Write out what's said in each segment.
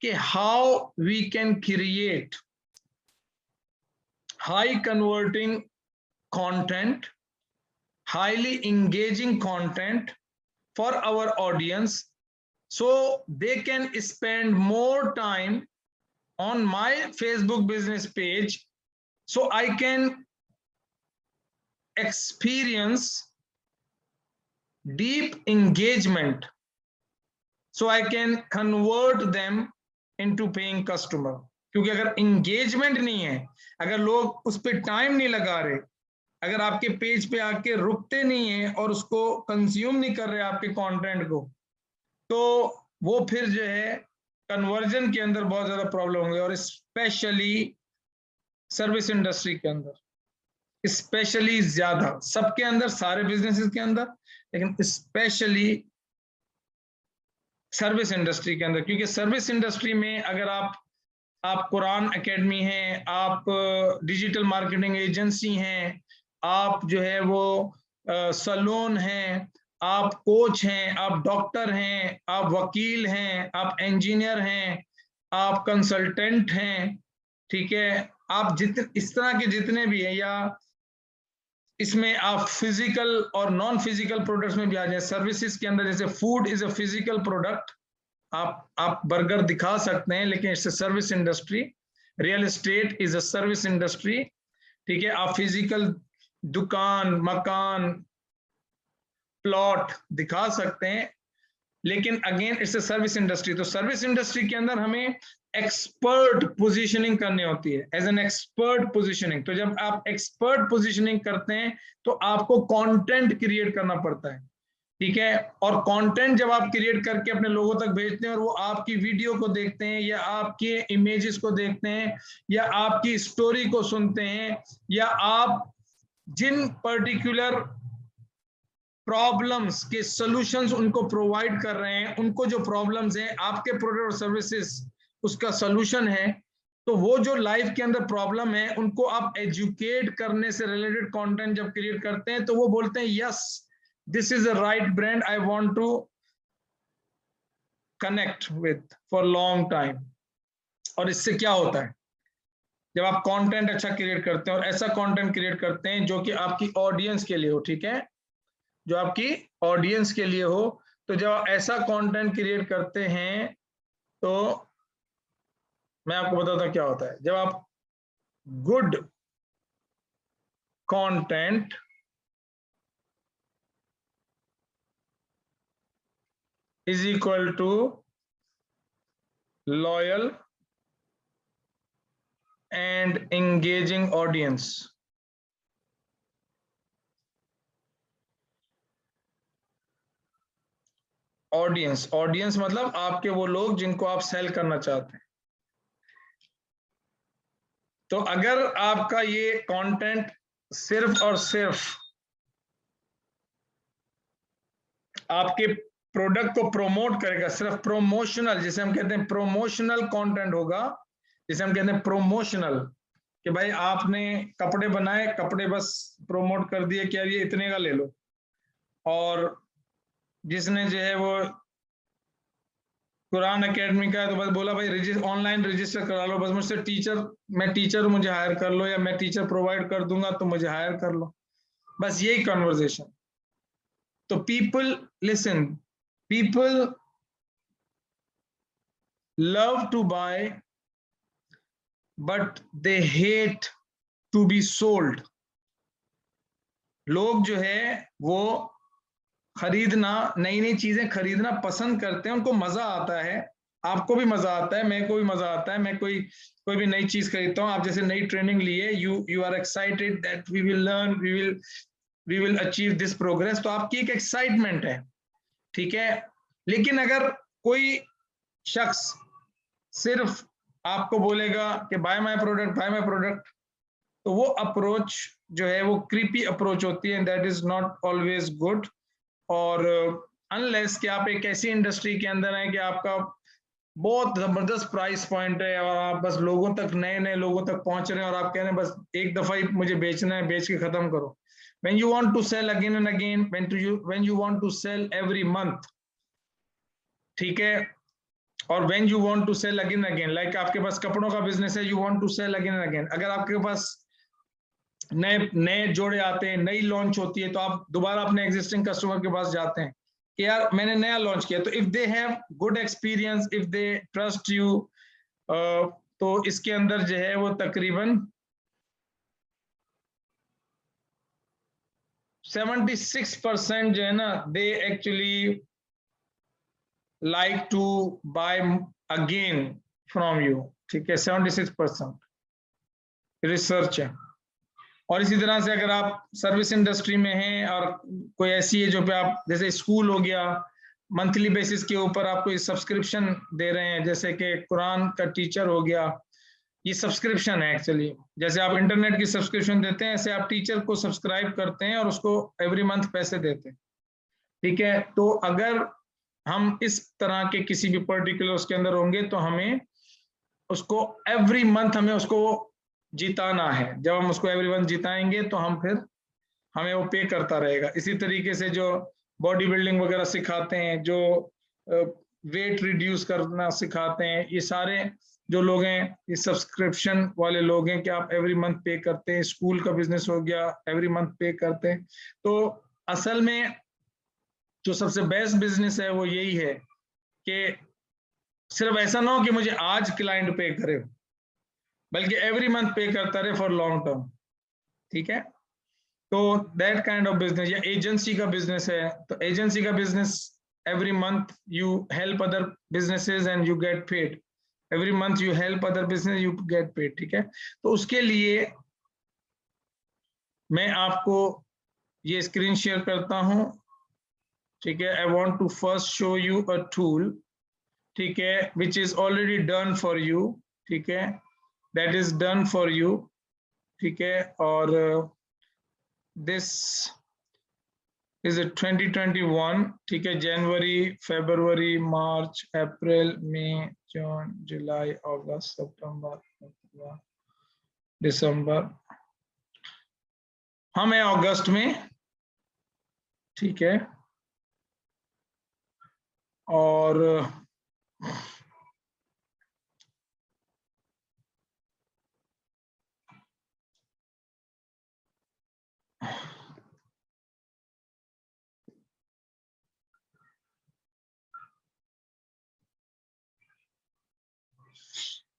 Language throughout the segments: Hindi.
कि how we can create high converting content, highly engaging content for our audience, so they can spend more time on my Facebook business page, so I can experience deep engagement, so I can convert them into paying customer. क्योंकि अगर engagement नहीं है, अगर लोग उस पर टाइम नहीं लगा रहे, अगर आपके पेज पे आके रुकते नहीं है और उसको कंज्यूम नहीं कर रहे आपके कंटेंट को, तो वो फिर जो है कन्वर्जन के अंदर बहुत ज्यादा प्रॉब्लम होंगे। और स्पेशली सर्विस इंडस्ट्री के अंदर स्पेशली ज्यादा, सबके अंदर, सारे बिजनेसेस के अंदर, लेकिन स्पेशली सर्विस इंडस्ट्री के अंदर। क्योंकि सर्विस इंडस्ट्री में अगर आप कुरान एकेडमी हैं, आप डिजिटल मार्केटिंग एजेंसी हैं, आप जो है वो सलून हैं, आप कोच हैं, आप डॉक्टर हैं, आप वकील हैं, आप इंजीनियर हैं, आप कंसल्टेंट हैं, ठीक है, आप इस तरह के जितने भी हैं, या इसमें आप फिजिकल और नॉन फिजिकल प्रोडक्ट्स में भी आ जाए। सर्विसेज के अंदर जैसे food is a physical product, आप बर्गर दिखा सकते हैं, लेकिन it's a service industry. Real estate is a service industry, ठीक है, आप फिजिकल दुकान, मकान, प्लॉट दिखा सकते हैं, लेकिन again it's a service industry. तो सर्विस इंडस्ट्री के अंदर हमें एक्सपर्ट पोजीशनिंग करनी होती है, एज एन एक्सपर्ट पोजीशनिंग। तो जब आप एक्सपर्ट पोजीशनिंग करते हैं तो आपको कंटेंट क्रिएट करना पड़ता है, ठीक है, और कंटेंट जब आप क्रिएट करके अपने लोगों तक भेजते हैं और वो आपकी वीडियो को देखते हैं, या आपके इमेजेस को देखते हैं, या आपकी स्टोरी को सुनते हैं, या आप जिन पर्टिकुलर प्रॉब्लम्स के सॉल्यूशंस उनको प्रोवाइड कर रहे हैं, उनको जो प्रॉब्लम्स हैं आपके प्रोडक्ट और सर्विसेज उसका सॉल्यूशन है, तो वो जो लाइफ के अंदर प्रॉब्लम है उनको आप एजुकेट करने से रिलेटेड कंटेंट जब क्रिएट करते हैं, तो वो बोलते हैं yes this is a right brand I want to connect with for long time. और इससे क्या होता है, जब आप कंटेंट अच्छा क्रिएट करते हैं और ऐसा कंटेंट क्रिएट करते हैं जो कि आपकी ऑडियंस के लिए हो, ठीक है, जो आपकी ऑडियंस के लिए हो, तो जब आप ऐसा कंटेंट क्रिएट करते हैं तो मैं आपको बताता हूं क्या होता है। जब आप good content is equal to loyal and engaging audience. Audience मतलब आपके वो लोग जिनको आप सेल करना चाहते हैं। तो अगर आपका ये कंटेंट सिर्फ और सिर्फ आपके प्रोडक्ट को प्रमोट करेगा, सिर्फ प्रोमोशनल, जिसे हम कहते हैं प्रोमोशनल कंटेंट होगा, जिसे हम कहते हैं प्रोमोशनल, कि भाई आपने कपड़े बनाए, कपड़े बस प्रमोट कर दिए कि यार ये इतने का ले लो, और जिसने जो है वो कुरान एकेडमी का है तो बस बोला भाई ऑनलाइन रजिस्टर करा लो, बस मुझसे मैं टीचर मुझे हायर कर लो, या मैं टीचर प्रोवाइड कर दूंगा तो मुझे हायर कर लो, बस यही कन्वर्सेशन। तो people listen, people love to buy but they hate to be sold. लोग जो है वो खरीदना, नई नई चीजें खरीदना पसंद करते हैं, उनको मजा आता है, आपको भी मजा आता है, मेरे को भी मजा आता है, मैं कोई भी नई चीज खरीदता हूँ, आप जैसे नई ट्रेनिंग लिए, you are excited that we will learn, we will achieve this progress, तो आपकी एक एक्साइटमेंट है, ठीक है। लेकिन अगर कोई शख्स सिर्फ आपको बोलेगा कि buy my product, buy my product, तो वो अप्रोच जो है वो क्रीपी अप्रोच होती है, that is not always good. और अनलेस कि आप एक ऐसी इंडस्ट्री के अंदर हैं कि आपका बहुत जबरदस्त प्राइस पॉइंट है और आप बस लोगों तक, नए नए लोगों तक पहुंच रहे हैं, और आप कह रहे हैं बस एक दफा ही मुझे बेचना है, बेच के खत्म करो। when you want to sell again and again, when you want to sell every month, ठीक है, और when you want to sell again again, like आपके पास कपड़ों का बिजनेस है, you want to sell again again, अगर आपके पास नए नए जोड़े आते हैं, नई लॉन्च होती है, तो आप दोबारा अपने एग्जिस्टिंग कस्टमर के पास जाते हैं कि यार मैंने नया लॉन्च किया, तो if they have good experience, if they trust you, तो इसके अंदर जो है वो तकरीबन 76% जो है ना, they actually like to buy again from you, ठीक है, 76% रिसर्च है। और इसी तरह से अगर आप सर्विस इंडस्ट्री में हैं और कोई ऐसी है जो पे आप, जैसे स्कूल हो गया, मंथली बेसिस के ऊपर आपको सब्सक्रिप्शन दे रहे हैं, जैसे कि कुरान का टीचर हो गया, ये सब्सक्रिप्शन है एक्चुअली, जैसे आप इंटरनेट की सब्सक्रिप्शन देते हैं, ऐसे आप टीचर को सब्सक्राइब करते हैं और उसको एवरी मंथ पैसे देते हैं, ठीक है। तो अगर हम इस तरह के किसी भी पर्टिकुलर उसके अंदर होंगे तो हमें उसको एवरी मंथ हमें उसको जिताना है। जब हम उसको एवरी मंथ जिताएंगे तो हम फिर हमें वो पे करता रहेगा। इसी तरीके से जो बॉडी बिल्डिंग वगैरह सिखाते हैं, जो वेट रिड्यूस करना सिखाते हैं, ये सारे जो लोग हैं ये सब्सक्रिप्शन वाले लोग हैं कि आप एवरी मंथ पे करते हैं। स्कूल का बिजनेस हो गया, एवरी मंथ पे करते हैं। तो असल में जो सबसे बेस्ट बिजनेस है वो यही है कि सिर्फ ऐसा ना हो कि मुझे आज क्लाइंट पे करे, बल्कि एवरी मंथ पे करता रहे फॉर लॉन्ग टर्म, ठीक है। तो दैट काइंड ऑफ बिजनेस, या एजेंसी का बिजनेस है, तो एजेंसी का business every month you help other businesses and you get paid, every month you help other business you get paid, ठीक है। तो उसके लिए मैं आपको ये स्क्रीन शेयर करता हूं, ठीक है। I want to first show you a tool, ठीक है, which is already done for you, ठीक है, that is done for you, ठीक है। और दिस इज 2021, ठीक है, जनवरी, फरवरी, मार्च, अप्रैल, मई, जून, जुलाई, अगस्त, सितंबर, दिसंबर, हम हैं अगस्त में, ठीक है। और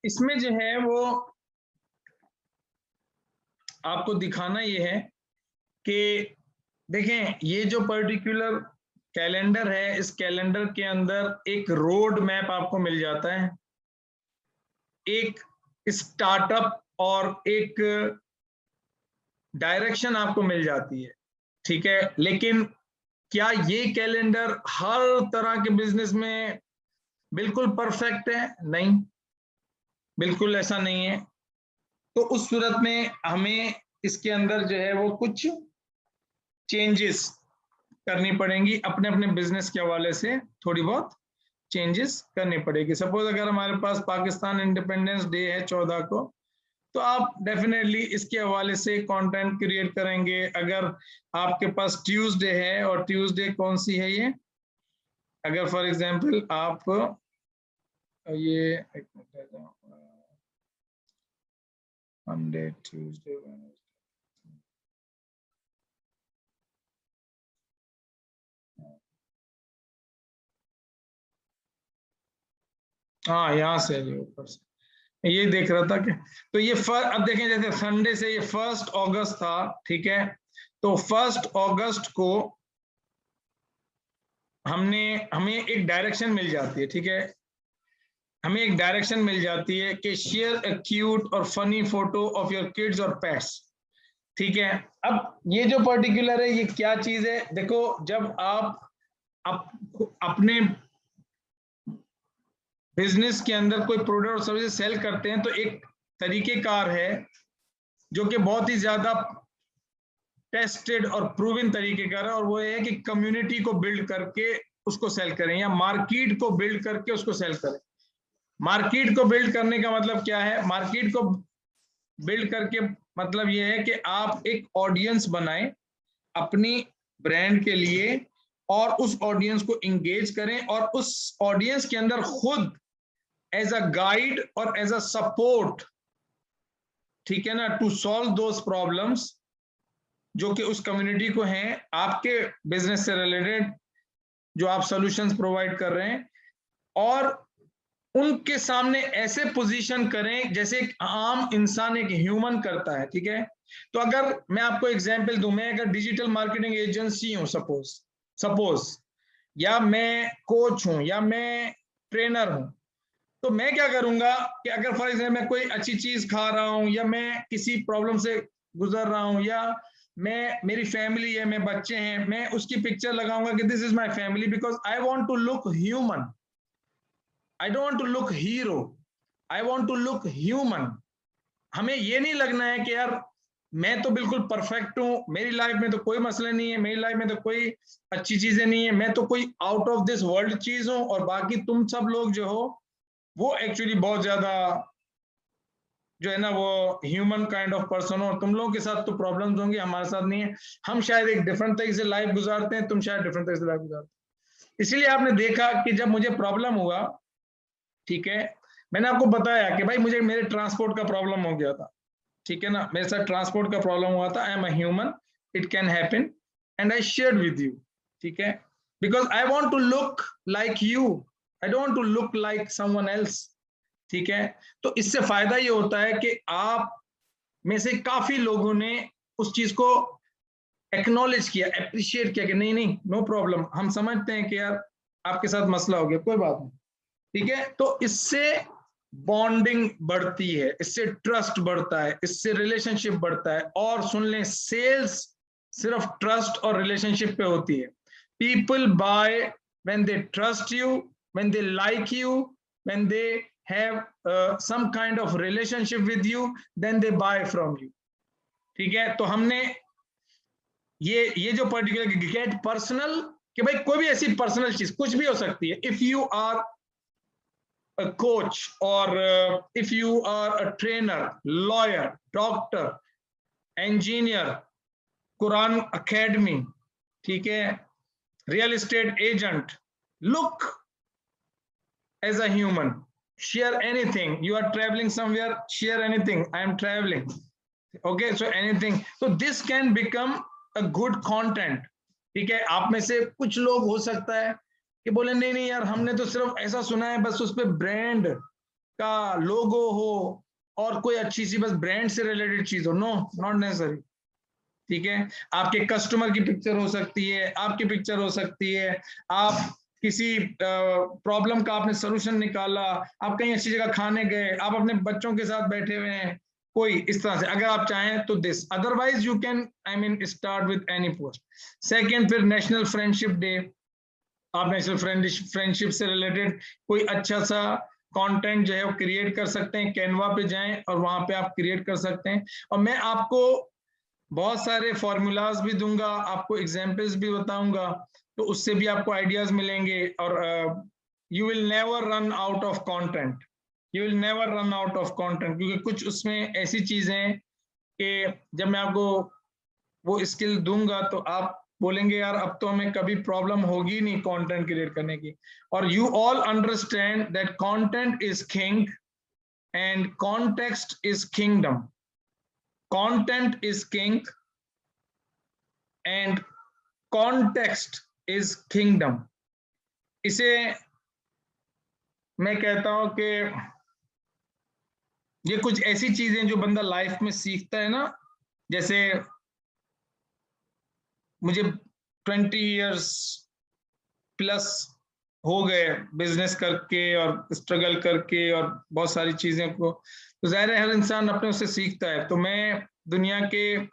इसमें जो है वो आपको दिखाना ये है कि देखें, ये जो पर्टिकुलर कैलेंडर है, इस कैलेंडर के अंदर एक रोड मैप आपको मिल जाता है, एक स्टार्टअप और एक डायरेक्शन आपको मिल जाती है, ठीक है। लेकिन क्या ये कैलेंडर हर तरह के बिजनेस में बिल्कुल परफेक्ट है? नहीं, बिल्कुल ऐसा नहीं है। तो उस सूरत में हमें इसके अंदर जो है वो कुछ चेंजेस करनी पड़ेंगी, अपने अपने बिजनेस के हवाले से थोड़ी बहुत चेंजेस करनी पड़ेगी। सपोज अगर हमारे पास पाकिस्तान इंडिपेंडेंस डे है 14 को, तो आप डेफिनेटली इसके हवाले से कंटेंट क्रिएट करेंगे। अगर आपके पास ट्यूसडे है, और ट्यूसडे कौन सी है ये, अगर फॉर एग्जांपल आप ये मंडे, ट्यूसडे, हाँ यहाँ से ये ऊपर से ये देख रहा था कि, तो ये अब देखें, जैसे संडे से ये 1 अगस्त था, ठीक है। तो 1 अगस्त को हमें एक डायरेक्शन मिल जाती है, ठीक है, हमें एक डायरेक्शन मिल जाती है कि शेयर अ क्यूट और funny photo of your kids और पेट्स, ठीक है। अब ये जो पर्टिकुलर है ये क्या चीज है, देखो, जब आप अपने बिजनेस के अंदर कोई प्रोडक्ट और सर्विस सेल करते हैं, तो एक तरीकेकार है जो कि बहुत ही ज्यादा टेस्टेड और प्रूवन तरीकेकार है, और वो है कि कम्युनिटी को बिल्ड करके उसको सेल करें, या मार्केट को बिल्ड करके उसको सेल करें। मार्केट को बिल्ड करने का मतलब क्या है? मार्केट को बिल्ड करके मतलब ये है कि आप एक ऑडियंस बनाएं अपनी ब्रांड के लिए, और उस ऑडियंस को इंगेज करें, और उस ऑडियंस के अंदर खुद एज अ गाइड और एज अ सपोर्ट, ठीक है ना, टू सॉल्व दोज प्रॉब्लम्स जो कि उस कम्युनिटी को हैं, आपके बिजनेस से रिलेटेड जो आप सॉल्यूशंस प्रोवाइड कर रहे हैं, और उनके सामने ऐसे पोजीशन करें जैसे एक आम इंसान, एक ह्यूमन करता है, ठीक है। तो अगर मैं आपको एग्जांपल दूं, मैं अगर डिजिटल मार्केटिंग एजेंसी हूं सपोज, या मैं कोच हूं, या मैं ट्रेनर हूं, तो मैं क्या करूंगा कि अगर फॉर एग्जाम्पल मैं कोई अच्छी चीज खा रहा हूं, या मैं किसी प्रॉब्लम से गुजर रहा हूं, या मेरी फैमिली है, मैं बच्चे हैं, मैं उसकी पिक्चर लगाऊंगा कि this is my family, because I want to look human, I don't want to look hero, I want to look human. हमें ये नहीं लगना है कि यार मैं तो बिल्कुल परफेक्ट हूं, मेरी लाइफ में तो कोई मसला नहीं है, मेरी लाइफ में तो कोई अच्छी चीजें नहीं है, मैं तो कोई आउट ऑफ दिस वर्ल्ड चीज हूं, और बाकी तुम सब लोग जो हो वो एक्चुअली बहुत ज्यादा जो है ना वो ह्यूमन काइंड ऑफ पर्सन हो, और तुम लोगों के साथ तो प्रॉब्लम्स होंगी, हमारे साथ नहीं है, हम शायद एक डिफरेंट तरीके से लाइफ गुजारते हैं, तुम शायद डिफरेंट तरीके से लाइफ गुजारते हैं। इसलिए आपने देखा कि जब मुझे प्रॉब्लम हुआ, ठीक है, मैंने आपको बताया कि भाई मुझे मेरे ट्रांसपोर्ट का प्रॉब्लम हो गया था, ठीक है ना, मेरे साथ ट्रांसपोर्ट का प्रॉब्लम हुआ था, I am a human, it can happen, and I shared with you, ठीक है, because I want to look like you, I don't want to look like someone else, ठीक है। तो इससे फायदा ये होता है कि आप में से काफी लोगों ने उस चीज को एक्नॉलेज किया, अप्रिशिएट किया कि नहीं नहीं, नो प्रॉब्लम, हम समझते हैं कि यार आपके साथ मसला हो गया, कोई बात नहीं, ठीक है। तो इससे बॉन्डिंग बढ़ती है, इससे ट्रस्ट बढ़ता है, इससे रिलेशनशिप बढ़ता है, और सुन लें, सेल्स सिर्फ ट्रस्ट और रिलेशनशिप पे होती है। People by when they trust you, when they like you, when they have some kind of relationship with you, then they buy from you, ठीक है। तो हमने ये जो पर्टिकुलर गेट पर्सनल, कि भाई कोई भी ऐसी पर्सनल चीज कुछ भी हो सकती है, if you are a coach, और if you are a trainer, lawyer, doctor, engineer, Quran academy, ठीक है, real estate agent, look as a human, share anything, you are traveling somewhere, share anything, I am traveling, okay, so anything, so this can become a good content, ठीक है। आप में से कुछ लोग हो सकता है कि बोले नहीं नहीं यार, हमने तो सिर्फ ऐसा सुना है, बस उस पे ब्रांड का लोगो हो और कोई अच्छी सी बस ब्रांड से रिलेटेड चीज हो, नो, नॉट नेसेसरी, ठीक है। आपके कस्टमर की पिक्चर हो सकती है, आपकी पिक्चर हो सकती है, आप किसी प्रॉब्लम का आपने सोल्यूशन निकाला, आप कहीं अच्छी जगह खाने गए, आप अपने बच्चों के साथ बैठे हुए हैं, कोई इस तरह से अगर आप चाहें तो this, otherwise you can I mean start with any post. Second, फिर नेशनल फ्रेंडशिप डे, आप नेशनल फ्रेंडशिप से रिलेटेड कोई अच्छा सा कंटेंट जो है वो क्रिएट कर सकते हैं, कैनवा पे जाएं और वहां पे आप क्रिएट कर सकते हैं, और मैं आपको बहुत सारे फॉर्मूलाज भी दूंगा, आपको एग्जाम्पल्स भी बताऊंगा, तो उससे भी आपको आइडियाज मिलेंगे, और you will never run out of content, you will never run out of content, क्योंकि कुछ उसमें ऐसी चीजें कि जब मैं आपको वो स्किल दूंगा तो आप बोलेंगे यार अब तो हमें कभी प्रॉब्लम होगी नहीं कंटेंट क्रिएट करने की। और you all understand that content is king and context is kingdom, content is king and context is kingdom। इसे मैं कहता हूं कि ये कुछ ऐसी चीजें जो बंदा लाइफ में सीखता है ना, जैसे मुझे 20 इयर्स प्लस हो गए बिजनेस करके और स्ट्रगल करके और बहुत सारी चीजें को, तो जाहिर है हर इंसान अपने उससे सीखता है। तो मैं दुनिया के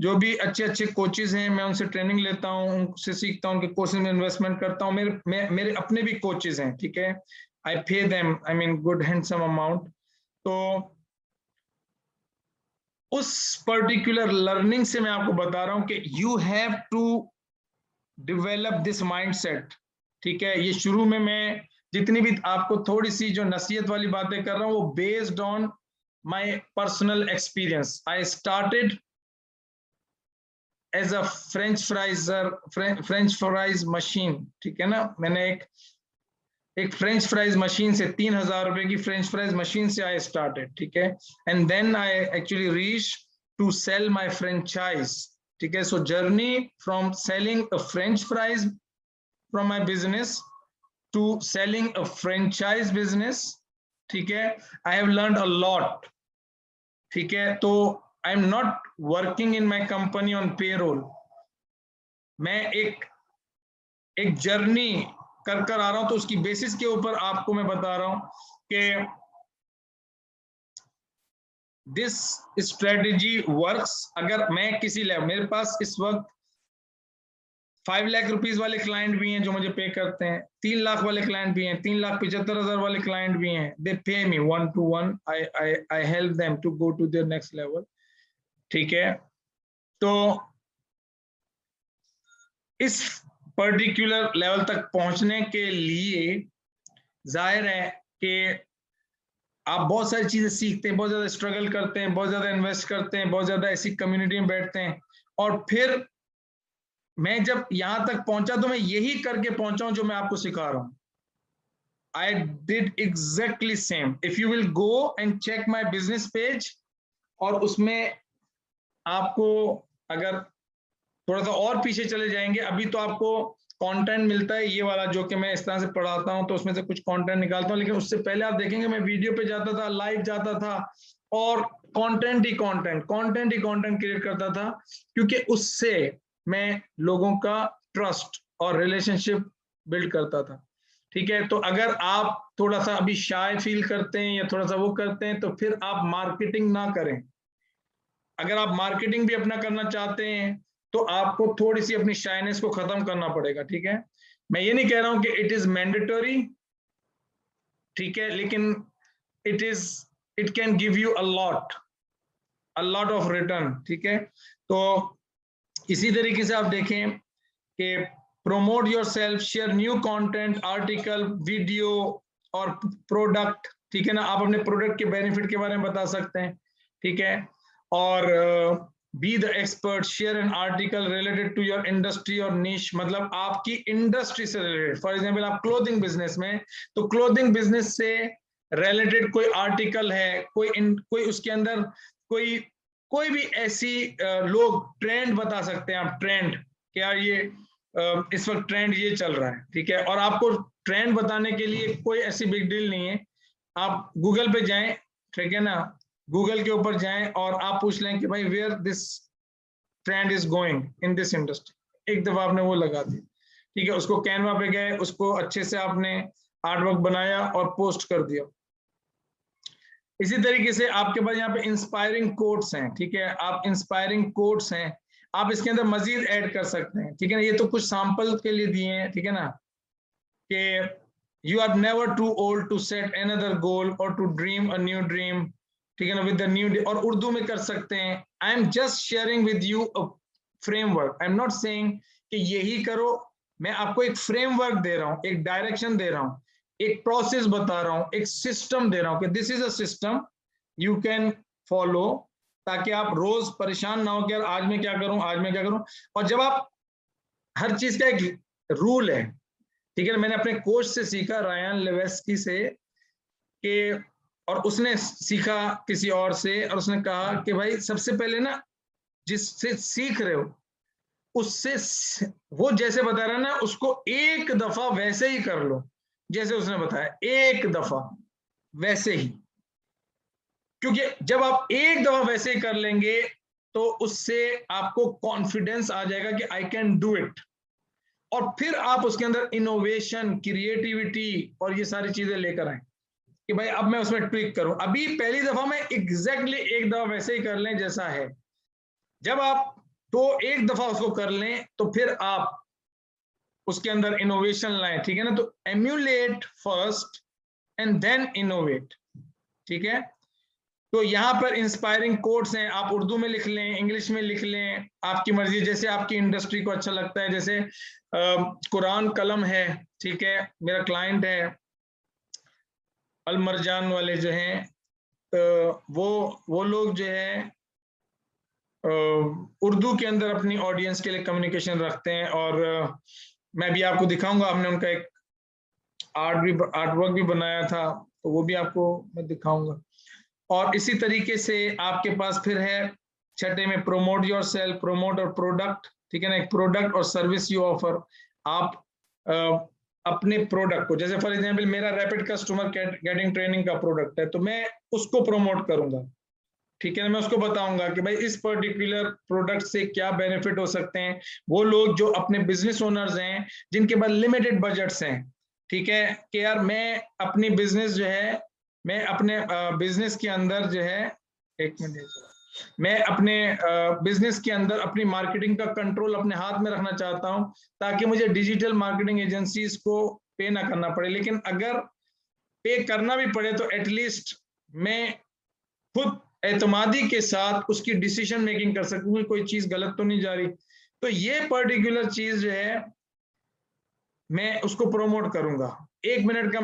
जो भी अच्छे अच्छे कोचेज हैं मैं उनसे ट्रेनिंग लेता हूँ, उनसे सीखता हूँ, उनके कोर्सेज में इन्वेस्टमेंट करता हूँ। मेरे अपने भी कोचेज हैं, ठीक है, I pay them I mean good handsome amount. तो उस पर्टिकुलर लर्निंग से मैं आपको बता रहा हूं कि you have to develop this mindset, ठीक है। ये शुरू में मैं जितनी भी आपको थोड़ी सी जो नसीहत वाली बातें कर रहा हूँ वो based on my personal experience. I started as a French fries machine, ठीक है ना, मैंने एक एक फ्रेंच फ्राइज मशीन से 3,000 रुपए की फ्रेंच फ्राइज मशीन से आई स्टार्टेड, ठीक है, and then I actually reach to sell my franchise, ठीक है। So journey from selling a French fries from my business to selling a franchise business, ठीक है। I have learned a lot, ठीक है। तो I am not working in my company on payroll, मैं एक जर्नी कर आ रहा हूं, तो उसकी बेसिस के ऊपर आपको मैं बता रहा हूं कि दिस स्ट्रेटेजी वर्क्स। अगर मैं किसी लेवल, मेरे पास इस वक्त 5 लाख रुपीस वाले क्लाइंट भी हैं जो मुझे पे करते हैं, 3 लाख वाले क्लाइंट भी हैं, 3,75,000 वाले क्लाइंट भी हैं, they pay me 1-to-1, I help them to go to their next level, ठीक है। तो इस पर्टिकुलर लेवल तक पहुंचने के लिए जाहिर है कि आप बहुत सारी चीजें सीखते हैं, बहुत ज्यादा स्ट्रगल करते हैं, बहुत ज्यादा इन्वेस्ट करते हैं, बहुत ज्यादा ऐसी कम्युनिटी में बैठते हैं, और फिर मैं जब यहां तक पहुंचा तो मैं यही करके पहुंचा हूं जो मैं आपको सिखा रहा हूं। I did exactly same. If you will go and check my business page, और उसमें आपको अगर थोड़ा सा और पीछे चले जाएंगे, अभी तो आपको कंटेंट मिलता है ये वाला जो कि मैं इस तरह से पढ़ाता हूं, तो उसमें से कुछ कंटेंट निकालता हूं, लेकिन उससे पहले आप देखेंगे मैं वीडियो पे जाता था, लाइव जाता था, और कंटेंट ही कंटेंट क्रिएट करता था, क्योंकि उससे मैं लोगों का ट्रस्ट और रिलेशनशिप बिल्ड करता था, ठीक है। तो अगर आप थोड़ा सा अभी शाय फील करते हैं या थोड़ा सा वो करते हैं, तो फिर आप मार्केटिंग ना करें। अगर आप मार्केटिंग भी अपना करना चाहते हैं तो आपको थोड़ी सी अपनी शाइनेस को खत्म करना पड़ेगा, ठीक है। मैं ये नहीं कह रहा हूं कि इट इज मैंडेटरी, ठीक है, लेकिन it can give you a lot of return, ठीक है। तो इसी तरीके से आप देखें कि promote your self, share new content, article, video और प्रोडक्ट, ठीक है ना। आप अपने प्रोडक्ट के बेनिफिट के बारे में बता सकते हैं, ठीक है। और be the expert, share an article related to your industry और निश, मतलब आपकी इंडस्ट्री से रिलेटेड। फॉर एग्जांपल आप क्लोथिंग बिजनेस में, तो क्लोथिंग बिजनेस से रिलेटेड कोई आर्टिकल है, कोई उसके अंदर कोई कोई भी ऐसी लोग ट्रेंड बता सकते हैं आप, ट्रेंड कि यार ये इस वक्त ट्रेंड ये चल रहा है, ठीक है। और आपको ट्रेंड बताने के लिए कोई ऐसी बिग डील नहीं है, आप गूगल पे जाएं, ठीक है ना, गूगल के ऊपर जाएं और आप पूछ लें कि भाई where this trend is going in this industry, एक दफा आपने वो लगा दी, ठीक है। उसको कैनवा पे गए, उसको अच्छे से आपने आर्टवर्क बनाया और पोस्ट कर दिया। इसी तरीके से आपके पास यहाँ पे इंस्पायरिंग कोट्स हैं, ठीक है, आप इंस्पायरिंग कोट्स हैं, आप इसके अंदर मजीद ऐड कर सकते हैं, ठीक है ना। ये तो कुछ सैंपल के लिए दिए हैं, ठीक है ना, कि you are never too old to set another goal और to dream a new dream, ठीक है ना, विद द न्यू, और उर्दू में कर सकते हैं। I am just sharing with you a framework, I am not saying कि यही करो, मैं आपको एक फ्रेमवर्क दे रहा हूं, एक डायरेक्शन दे रहा हूं, एक प्रोसेस बता रहा हूं, एक सिस्टम दे रहा हूं कि this is a system you can follow, ताकि आप रोज परेशान ना हो कि यार आज मैं क्या करूं, आज मैं क्या करूं। और जब आप, हर चीज का एक रूल है, ठीक है। मैंने अपने कोच से सीखा, रायन लेवेस्की से, कि और उसने सीखा किसी और से, और उसने कहा कि भाई सबसे पहले ना जिससे सीख रहे हो उससे, वो जैसे बता रहा है ना, उसको एक दफा वैसे ही कर लो जैसे उसने बताया, एक दफा वैसे ही, क्योंकि जब आप एक दफा वैसे ही कर लेंगे तो उससे आपको कॉन्फिडेंस आ जाएगा कि आई कैन डू इट, और फिर आप उसके अंदर इनोवेशन, क्रिएटिविटी और ये सारी चीजें लेकर आए कि भाई अब मैं उसमें ट्विक करूं। अभी पहली दफा में एग्जैक्टली एक दफा वैसे ही कर लें जैसा है, जब आप तो एक दफा उसको कर लें तो फिर आप उसके अंदर इनोवेशन लाएं, ठीक है ना। तो emulate first and then innovate, ठीक है। तो यहाँ पर इंस्पायरिंग कोट्स हैं, आप उर्दू में लिख लें, इंग्लिश में लिख लें, आपकी मर्जी, जैसे आपकी इंडस्ट्री को अच्छा लगता है। जैसे कुरान कलम है, ठीक है, मेरा क्लाइंट है अलमरजान वाले जो हैं, वो लोग जो है उर्दू के अंदर अपनी ऑडियंस के लिए कम्युनिकेशन रखते हैं। और मैं भी आपको दिखाऊंगा, हमने उनका एक आर्ट वर्क भी बनाया था, तो वो भी आपको मैं दिखाऊंगा। और इसी तरीके से आपके पास फिर है छठे में प्रोमोट योर सेल्फ, प्रोमोट और प्रोडक्ट, ठीक है ना, एक प्रोडक्ट और सर्विस यू ऑफर। आप अपने प्रोडक्ट को, जैसे फॉर एग्जांपल मेरा रैपिड कस्टमर गेटिंग ट्रेनिंग का प्रोडक्ट है, तो मैं उसको प्रोमोट करूंगा, ठीक है ना, मैं उसको बताऊंगा कि भाई इस पर्टिकुलर प्रोडक्ट से क्या बेनिफिट हो सकते हैं। वो लोग जो अपने बिजनेस ओनर्स हैं, जिनके पास लिमिटेड बजट्स हैं, ठीक है, कि यार मैं अपनी बिजनेस जो है, मैं अपने बिजनेस के अंदर जो है, एक मिनट, मैं अपने बिजनेस के अंदर अपनी मार्केटिंग का कंट्रोल अपने हाथ में रखना चाहता हूं, ताकि मुझे डिजिटल मार्केटिंग एजेंसीज को पे ना करना पड़े। लेकिन अगर पे करना भी पड़े तो एटलीस्ट मैं खुद एतमादी के साथ उसकी डिसीजन मेकिंग कर सकूं, कोई चीज गलत तो नहीं जा रही। तो ये पर्टिकुलर चीज जो है मैं उसको प्रोमोट करूंगा। 1 मिनट का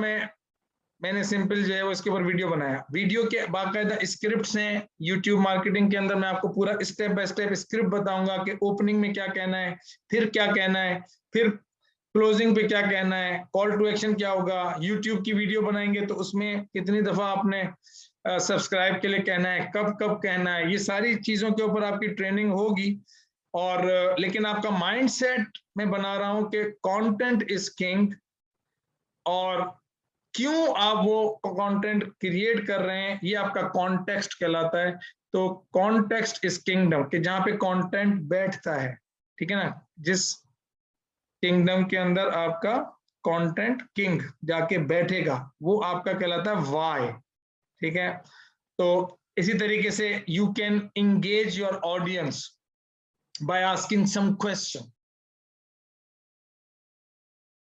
मैंने सिंपल जो है वो इसके ऊपर वीडियो बनाया। वीडियो के बाकायदा स्क्रिप्ट्स हैं यूट्यूब मार्केटिंग के अंदर, मैं आपको पूरा स्टेप बाय स्टेप स्क्रिप्ट बताऊंगा कि ओपनिंग में क्या कहना है, फिर क्या कहना है, फिर क्लोजिंग पे क्या कहना है, कॉल टू एक्शन क्या होगा। यूट्यूब की वीडियो बनाएंगे तो उसमें कितनी दफा आपने सब्सक्राइब के लिए कहना है, कब कब कहना है, ये सारी चीजों के ऊपर आपकी ट्रेनिंग होगी। और लेकिन आपका माइंडसेट मैं बना रहा हूं कि कंटेंट इज किंग, और क्यों आप वो कंटेंट क्रिएट कर रहे हैं ये आपका कॉन्टेक्स्ट कहलाता है। तो कॉन्टेक्स्ट इज किंगडम, कि जहां पे कंटेंट बैठता है, ठीक है ना, जिस किंगडम के अंदर आपका कंटेंट किंग जाके बैठेगा, वो आपका कहलाता है वाई, ठीक है। तो इसी तरीके से you can engage your audience by asking some question,